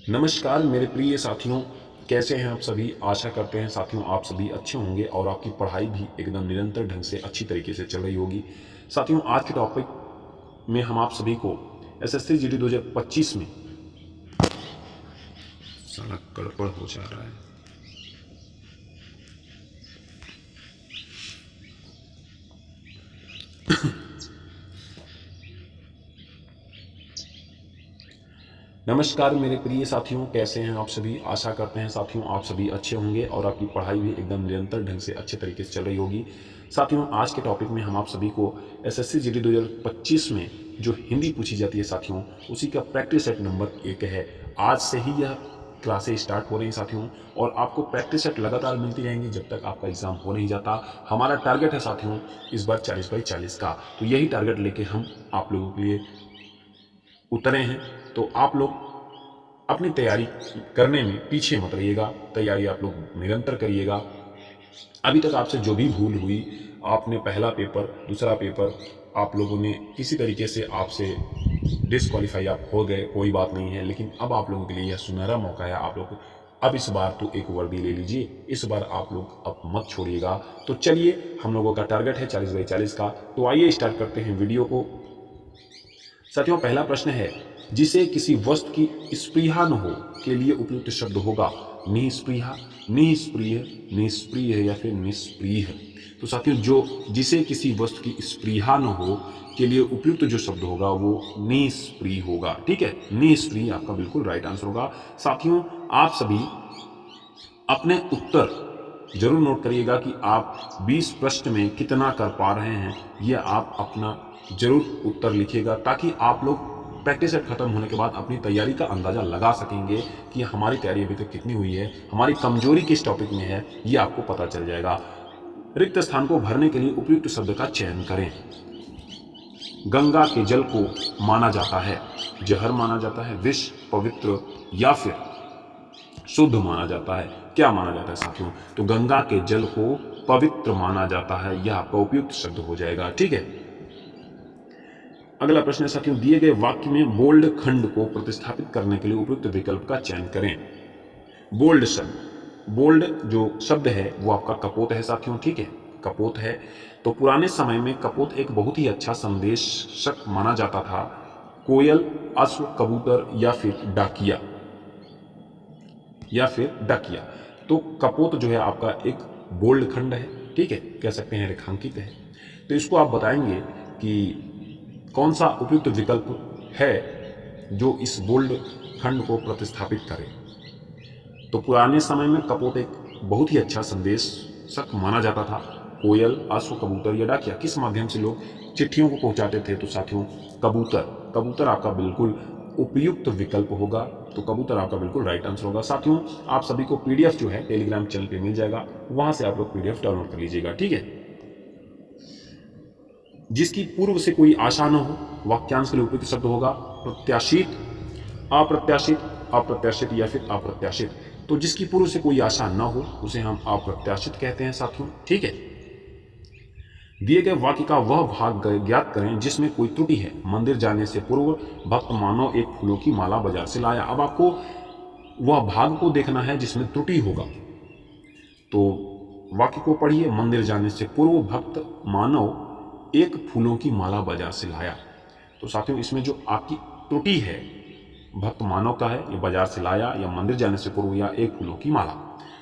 नमस्कार मेरे प्रिय साथियों, कैसे हैं आप सभी। आशा करते हैं साथियों आप सभी अच्छे होंगे और आपकी पढ़ाई भी एकदम निरंतर ढंग से अच्छी तरीके से चल रही होगी। साथियों आज के टॉपिक में हम आप सभी को एसएससी जीडी 2025 में सारा गड़बड़ हो जा रहा है। नमस्कार मेरे प्रिय साथियों, कैसे हैं आप सभी। आशा करते हैं साथियों आप सभी अच्छे होंगे और आपकी पढ़ाई भी एकदम निरंतर ढंग से अच्छे तरीके से चल रही होगी। साथियों आज के टॉपिक में हम आप सभी को एसएससी जीडी 2025 में जो हिंदी पूछी जाती है साथियों, उसी का प्रैक्टिस सेट नंबर 1 है। आज से ही यह क्लासें स्टार्ट हो रही हैं साथियों, और आपको प्रैक्टिस सेट लगातार मिलती रहेंगी जब तक आपका एग्जाम हो नहीं जाता। हमारा टारगेट है साथियों इस बार 40/40 का, तो यही टारगेट लेके हम आप लोगों के लिए उतरे हैं। तो आप लोग अपनी तैयारी करने में पीछे मत रहिएगा, तैयारी आप लोग निरंतर करिएगा। अभी तक आपसे जो भी भूल हुई, आपने पहला पेपर दूसरा पेपर आप लोगों ने किसी तरीके से आपसे डिसक्वालीफाई आप हो गए, कोई बात नहीं है, लेकिन अब आप लोगों के लिए यह सुनहरा मौका है। आप लोग अब इस बार तो एक वर्दी ले लीजिए, इस बार आप लोग अब मत छोड़िएगा। तो चलिए, हम लोगों का टारगेट है 40/40 का, तो आइए स्टार्ट करते हैं वीडियो को। साथियों पहला प्रश्न है, जिसे किसी वस्तु की स्पृहा न हो के लिए उपयुक्त शब्द होगा निस्पृहा, निष्प्रिय, निष्प्रिय या फिर निष्प्रिय। तो साथियों जिसे किसी वस्तु की स्पृहा न हो के लिए उपयुक्त जो शब्द होगा वो निष्प्रिय होगा। ठीक है, निष्प्रिय आपका बिल्कुल राइट आंसर होगा। साथियों आप सभी अपने उत्तर जरूर नोट करिएगा कि आप 20 प्रश्न में कितना कर पा रहे हैं। यह आप अपना जरूर उत्तर लिखिएगा, ताकि आप लोग प्रैक्टिस सेट खत्म होने के बाद अपनी तैयारी का अंदाजा लगा सकेंगे कि हमारी तैयारी अभी तक कितनी हुई है, हमारी कमजोरी किस टॉपिक में है, ये आपको पता चल जाएगा। रिक्त स्थान को भरने के लिए उपयुक्त शब्द का चयन करें। गंगा के जल को माना जाता है जहर, माना जाता है विष, पवित्र या फिर शुद्ध माना जाता है। क्या माना जाता है साथियों? तो गंगा के जल को पवित्र माना जाता है, यह आपका उपयुक्त शब्द हो जाएगा। ठीक है, अगला प्रश्न है साथियों, दिए गए वाक्य में बोल्ड खंड को प्रतिस्थापित करने के लिए उपयुक्त विकल्प का चयन करें। बोल्ड शब्द, बोल्ड जो शब्द है वो आपका कपोत है साथियों। ठीक है, कपोत है। तो पुराने समय में कपोत एक बहुत ही अच्छा संदेशक माना जाता था। कोयल, अश्व, कबूतर या फिर डाकिया, तो कपोत जो है आपका एक बोल्ड खंड है। ठीक है, कह सकते हैं रेखांकित है। तो इसको आप बताएंगे कि कौन सा उपयुक्त विकल्प है जो इस बोल्ड खंड को प्रतिस्थापित करे। तो पुराने समय में कपोत एक बहुत ही अच्छा संदेशक माना जाता था। कोयल, अश्व, कबूतर या डाकिया, किस माध्यम से लोग चिट्ठियों को पहुंचाते थे? तो साथियों कबूतर आपका बिल्कुल उपयुक्त विकल्प होगा। तो कबूतर आपका बिल्कुल राइट आंसर होगा। साथियों आप सभी को पीडीएफ जो है टेलीग्राम चैनल पे मिल जाएगा, वहां से आप लोग पीडीएफ डाउनलोड कर लीजिएगा। ठीक है, जिसकी पूर्व से कोई आशा न हो, वाक्यांश के लिए उपयुक्त शब्द होगा प्रत्याशित, अप्रत्याशित, अप्रत्याशित या फिर अप्रत्याशित। तो जिसकी पूर्व से कोई आशा न हो उसे हम अप्रत्याशित कहते हैं साथियों। ठीक है, दिए गए वाक्य का वह भाग ज्ञात करें जिसमें कोई त्रुटि है। मंदिर जाने से पूर्व भक्त मानो एक फूलों की माला बाजार से लाया। अब आपको वह भाग को देखना है जिसमें त्रुटि होगा। तो वाक्य को पढ़िए, मंदिर जाने से पूर्व भक्त मानव एक फूलों की माला बाजार से लाया। तो साथियों इसमें जो आपकी त्रुटि है, भक्त मानव का है, ये बाजार से लाया या मंदिर जाने से पूर्व या एक फूलों की माला।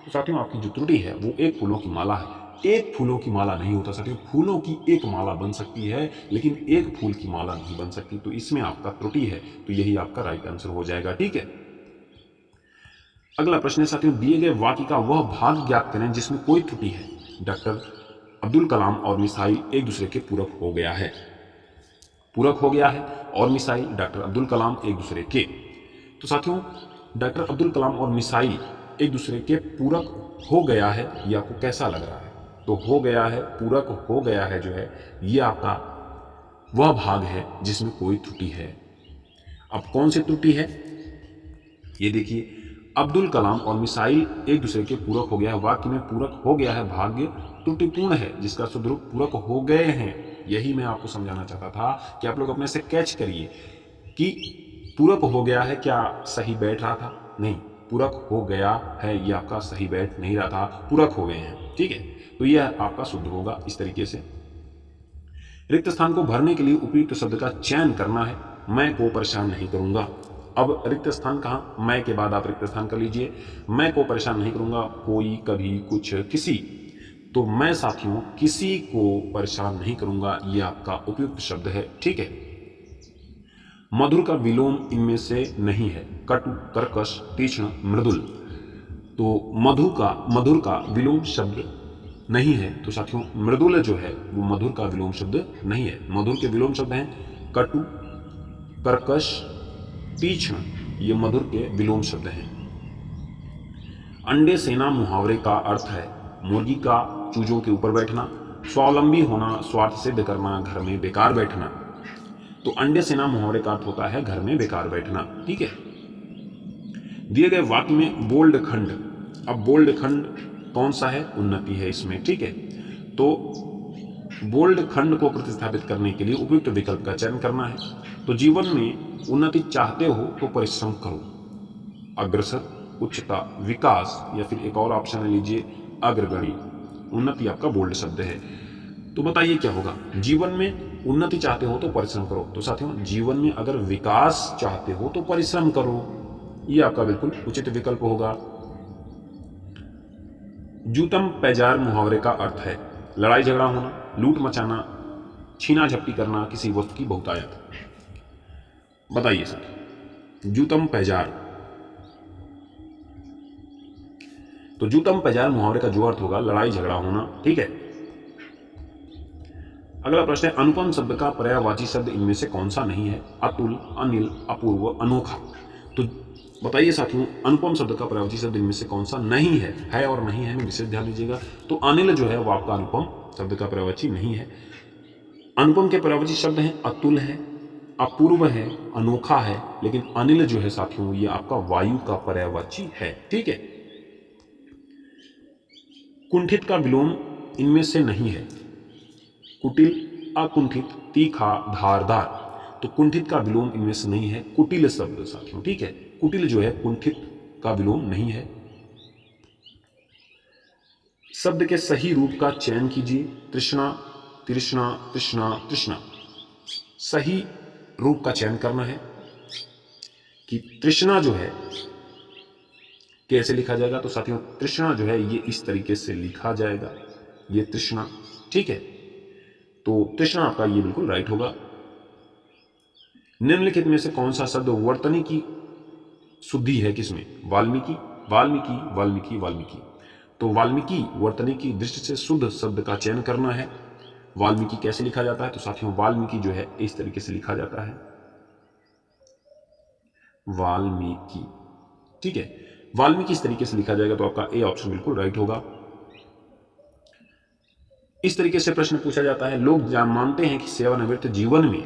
तो साथियों आपकी जो त्रुटि है वो एक फूलों की माला है। एक फूलों की माला नहीं होता साथियों, फूलों की एक माला बन सकती है लेकिन एक फूल की माला नहीं बन सकती। तो इसमें आपका त्रुटि है, तो यही आपका राइट आंसर हो जाएगा। ठीक है, अगला प्रश्न है साथियों, दिए गए वाक्य का वह भाग ज्ञात करें जिसमें कोई त्रुटि है। डॉक्टर अब्दुल कलाम और मिसाइल एक दूसरे के पूरक हो गया है। और मिसाइल डॉक्टर अब्दुल कलाम एक दूसरे के। तो साथियों डॉक्टर अब्दुल कलाम और मिसाइल एक दूसरे के पूरक हो गया है, ये आपको कैसा लग रहा है? तो हो गया है, पूरक हो गया है जो है, ये आपका वह भाग है जिसमें कोई त्रुटि है। अब कौन सी त्रुटि है ये देखिए, अब्दुल कलाम और मिसाइल एक दूसरे के पूरक हो गया है। वाक्य में पूरक हो गया है भाग्य त्रुटिपूर्ण है, जिसका शुद्ध रूप पूरक हो गए हैं। यही मैं आपको समझाना चाहता था कि आप लोग अपने से कैच करिए कि पूरक हो गया है क्या सही बैठ रहा था, नहीं, पूरक हो गया है, ये आपका सही बैठ नहीं रहा था, पूरक हो गए हैं, ठीक है। तो यह आपका शुद्ध होगा इस तरीके से। रिक्त स्थान को भरने के लिए उपयुक्त शब्द का चयन करना है। मैं को परेशान नहीं करूंगा। अब रिक्त स्थान कहाँ, मैं के बाद आप रिक्त स्थान कर लीजिए। मैं को परेशान नहीं करूंगा, कोई, कभी, कुछ, किसी। तो मैं साथियों किसी को परेशान नहीं करूंगा, ये आपका उपयुक्त शब्द है, ठीक है। मधुर का विलोम इनमें से नहीं है। कटु, कर्कश, तीक्ष्ण, मृदुल। तो मधुर का विलोम शब्द नहीं है। तो साथियों मृदुल जो है वो मधुर का विलोम शब्द नहीं है। मधुर के विलोम शब्द हैं कटु, कर्कश, तीक्ष्ण, ये मधुर के विलोम शब्द हैं। अंडे सेना मुहावरे का अर्थ है मुर्गी का चूजों के ऊपर बैठना, स्वावलंबी होना, स्वार्थ सिद्ध करना, घर में बेकार बैठना। तो अंडे सेना मुहावरे का अर्थ होता है घर में बेकार बैठना, ठीक है। दिए गए वाक्य में बोल्ड खंड, अब बोल्ड खंड कौन सा है, उन्नति है इसमें, ठीक है। तो बोल्ड खंड को प्रतिस्थापित करने के लिए उपयुक्त विकल्प का चयन करना है। तो जीवन में उन्नति चाहते हो तो परिश्रम करो। अग्रसर, उच्चता, विकास, या फिर एक और ऑप्शन लीजिए अग्रगणी। उन्नति आपका बोल्ड शब्द है। तो बताइए क्या होगा, जीवन में उन्नति चाहते हो तो परिश्रम करो। तो साथियों जीवन में अगर विकास चाहते हो तो परिश्रम करो, ये आपका बिल्कुल उचित विकल्प होगा। जूतम पैजार मुहावरे का अर्थ है लड़ाई झगड़ा होना, लूट मचाना, छीना झपटी करना, किसी वस्तु की बहुतायत। बताइए सर, जूतम पैजार। तो जूतम पैजार मुहावरे का जो अर्थ होगा लड़ाई झगड़ा होना, ठीक है। अगला प्रश्न है अनुपम शब्द का पर्यायवाची शब्द इनमें से कौन सा नहीं है। अतुल, अनिल, अपूर्व, अनोखा। तो बताइए साथियों अनुपम शब्द का पर्यायवाची शब्द इनमें से कौन सा नहीं है और नहीं है में विशेष ध्यान दीजिएगा। तो अनिल जो है वो आपका अनुपम शब्द का पर्यायवाची नहीं है। अनुपम के पर्यायवाची शब्द हैं अतुल है, अपूर्व है, अनोखा है, लेकिन अनिल जो है साथियों ये आपका वायु का पर्यायवाची है, ठीक है। कुंठित का विलोम इनमें से नहीं है। कुटिल, अकुंठित, तीखा, धारदार। तो कुंठित का विलोम इनमें से नहीं है, कुटिल शब्द साथियों, ठीक है। कुटिल जो है कुंठित का विलोम नहीं है। शब्द के सही रूप का चयन कीजिए। तृष्णा, तृष्णा, तृष्णा, तृष्णा। सही रूप का चयन करना है कि तृष्णा जो है कैसे लिखा जाएगा। तो साथियों तृष्णा जो है ये इस तरीके से लिखा जाएगा, ये तृष्णा, ठीक है। तो तृष्णा आपका ये बिल्कुल राइट होगा। निम्नलिखित में से कौन सा शब्द वर्तनी की शुद्धि है किसमें, वाल्मीकि, वाल्मीकि, वाल्मीकि, वाल्मीकि। तो वाल्मीकि वर्तनी की दृष्टि से शुद्ध शब्द का चयन करना है। वाल्मीकि कैसे लिखा जाता है। तो साथियों वाल्मीकि जो है इस तरीके से लिखा जाता है, वाल्मीकि, ठीक है। वाल्मीकि इस तरीके से लिखा जाएगा तो आपका ए ऑप्शन बिल्कुल राइट होगा। इस तरीके से प्रश्न पूछा जाता है लोग मानते हैं कि सेवानिवृत्त जीवन में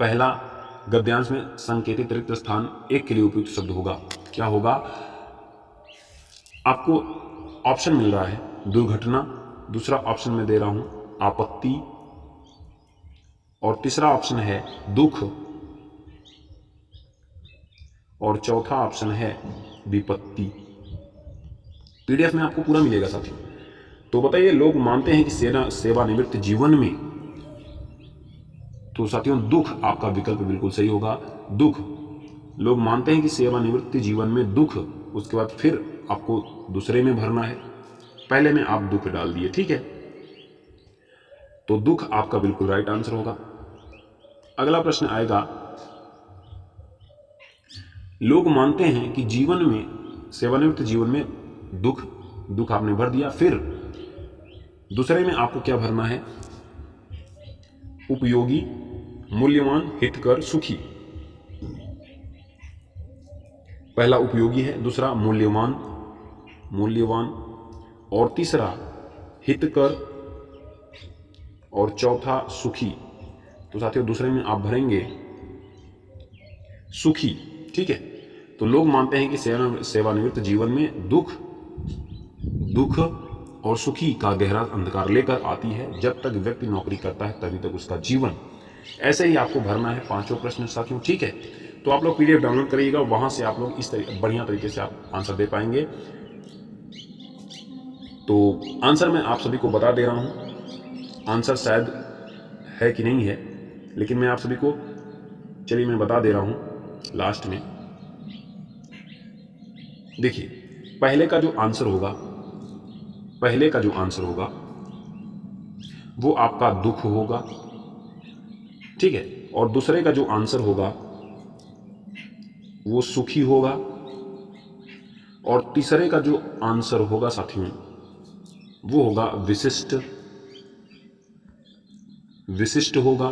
पहला गद्यांश में संकेतित रिक्त स्थान एक के लिए उपयुक्त शब्द होगा। क्या होगा, आपको ऑप्शन मिल रहा है दुर्घटना, दूसरा ऑप्शन में दे रहा हूं आपत्ति, और तीसरा ऑप्शन है दुख, और चौथा ऑप्शन है विपत्ति। पीडीएफ में आपको पूरा मिलेगा साथियों। तो बताइए लोग मानते हैं कि सेवानिवृत्त जीवन में, तो साथियों दुख आपका विकल्प बिल्कुल सही होगा। दुख, लोग मानते हैं कि सेवानिवृत्त जीवन में दुख, उसके बाद फिर आपको दूसरे में भरना है, पहले में आप दुख डाल दिए, ठीक है। तो दुख आपका बिल्कुल राइट आंसर होगा। अगला प्रश्न आएगा लोग मानते हैं कि जीवन में, सेवानिवृत्त जीवन में दुख, दुख आपने भर दिया, फिर दूसरे में आपको क्या भरना है, उपयोगी, मूल्यवान, हितकर, सुखी। पहला उपयोगी है, दूसरा मूल्यवान, मूल्यवान, और तीसरा हितकर, और चौथा सुखी। तो साथियों दूसरे में आप भरेंगे सुखी, ठीक है। तो लोग मानते हैं कि सेवानिवृत्त जीवन में दुख, दुख और सुखी का गहरा अंधकार लेकर आती है। जब तक व्यक्ति नौकरी करता है तभी तक उसका जीवन। ऐसे ही आपको भरना है पांचों प्रश्न साथियों, ठीक है। तो आप लोग PDF डाउनलोड करिएगा, वहाँ से आप लोग इस बढ़िया तरीके से आप आंसर दे पाएंगे। तो आंसर मैं आप सभी को बता दे रहा हूँ, आंसर शायद है कि नहीं है, लेकिन मैं आप सभी को चलिए मैं बता दे रहा हूँ लास्ट में। देखिए, पहले का जो आंसर होगा वो आपका दुख होगा, ठीक है, और दूसरे का जो आंसर होगा वो सुखी होगा, और तीसरे का जो आंसर होगा साथियों वो होगा विशिष्ट होगा,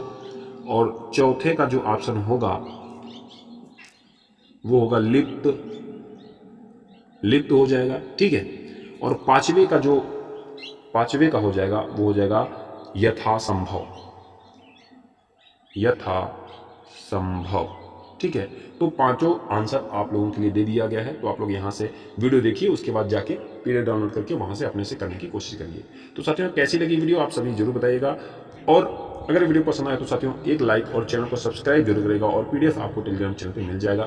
और चौथे का जो ऑप्शन होगा वो होगा लिप्त हो जाएगा, ठीक है, और पांचवे का हो जाएगा वो हो जाएगा यथासंभव, ठीक है। तो पांचों आंसर आप लोगों के लिए दे दिया गया है। तो आप लोग यहाँ से वीडियो देखिए, उसके बाद जाके PDF डाउनलोड करके वहाँ से अपने से करने की कोशिश करिए। तो साथियों कैसी लगी वीडियो आप सभी जरूर बताइएगा, और अगर वीडियो पसंद आए तो साथियों एक लाइक और चैनल को सब्सक्राइब जरूर करेगा, और PDF आपको टेलीग्राम चैनल पर मिल जाएगा।